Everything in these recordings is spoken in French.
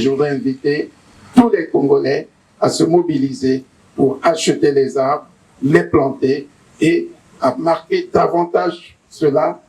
je voudrais inviter tous les Congolais à se mobiliser pour acheter les arbres, les planter et à marquer davantage cela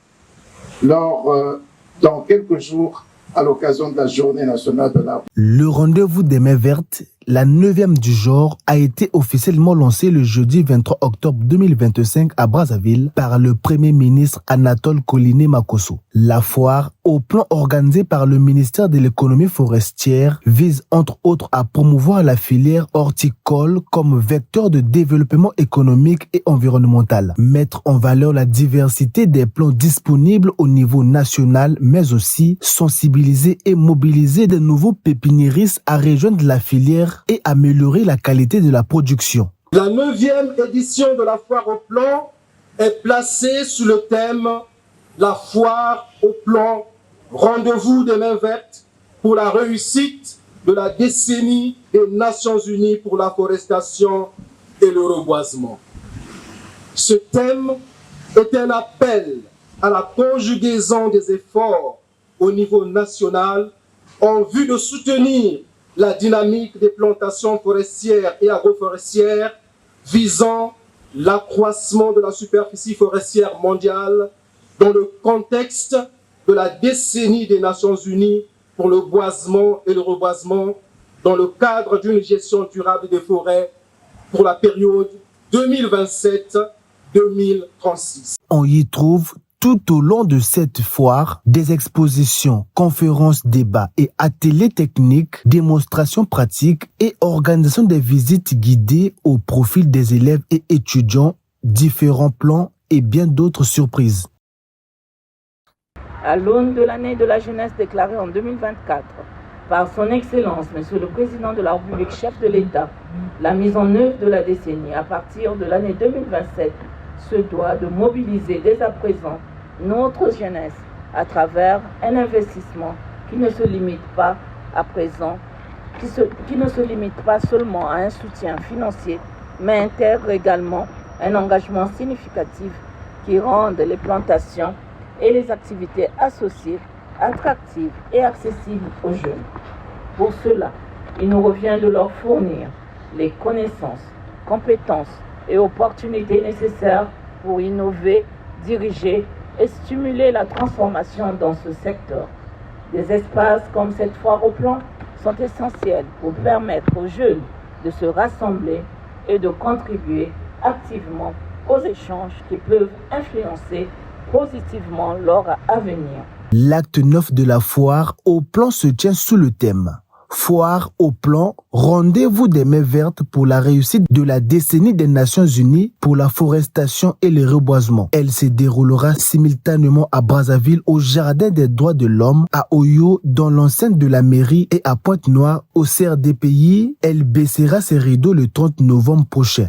dans quelques jours à l'occasion de la Journée nationale de l'arbre. Le rendez-vous des mains vertes, la 9e du genre, a été officiellement lancé le jeudi 23 octobre 2025 à Brazzaville par le Premier ministre Anatole Koliné Makosso. La foire, au plan organisé par le ministère de l'économie forestière, vise entre autres à promouvoir la filière horticole comme vecteur de développement économique et environnemental, mettre en valeur la diversité des plants disponibles au niveau national, mais aussi sensibiliser et mobiliser de nouveaux pépiniéristes à rejoindre la filière et améliorer la qualité de la production. La 9e édition de la foire au plan est placée sous le thème « La foire au plan, rendez-vous des mains vertes pour la réussite de la décennie des Nations Unies pour la forestation et le reboisement ». Ce thème est un appel à la conjugaison des efforts au niveau national en vue de soutenir la dynamique des plantations forestières et agroforestières visant l'accroissement de la superficie forestière mondiale dans le contexte de la décennie des Nations Unies pour le boisement et le reboisement dans le cadre d'une gestion durable des forêts pour la période 2027-2036. On y trouve tout au long de cette foire, des expositions, conférences, débats et ateliers techniques, démonstrations pratiques et organisation des visites guidées au profil des élèves et étudiants, différents plans et bien d'autres surprises. À l'aune de l'année de la jeunesse déclarée en 2024, par son Excellence, Monsieur le Président de la République, chef de l'État, la mise en œuvre de la décennie à partir de l'année 2027 se doit de mobiliser dès à présent notre jeunesse à travers un investissement qui ne se limite pas à présent, qui ne se limite pas seulement à un soutien financier, mais intègre également un engagement significatif qui rende les plantations et les activités associées attractives et accessibles aux jeunes. Pour cela, il nous revient de leur fournir les connaissances, compétences et opportunités nécessaires pour innover, diriger et stimuler la transformation dans ce secteur. Des espaces comme cette foire au plan sont essentiels pour permettre aux jeunes de se rassembler et de contribuer activement aux échanges qui peuvent influencer positivement leur avenir. L'acte 9 de la foire au plan se tient sous le thème Foire au plan, rendez-vous des mains vertes pour la réussite de la décennie des Nations Unies pour la forestation et le reboisement. Elle se déroulera simultanément à Brazzaville, au Jardin des droits de l'homme, à Oyo, dans l'enceinte de la mairie et à Pointe-Noire, au CRDPI. Elle baissera ses rideaux le 30 novembre prochain.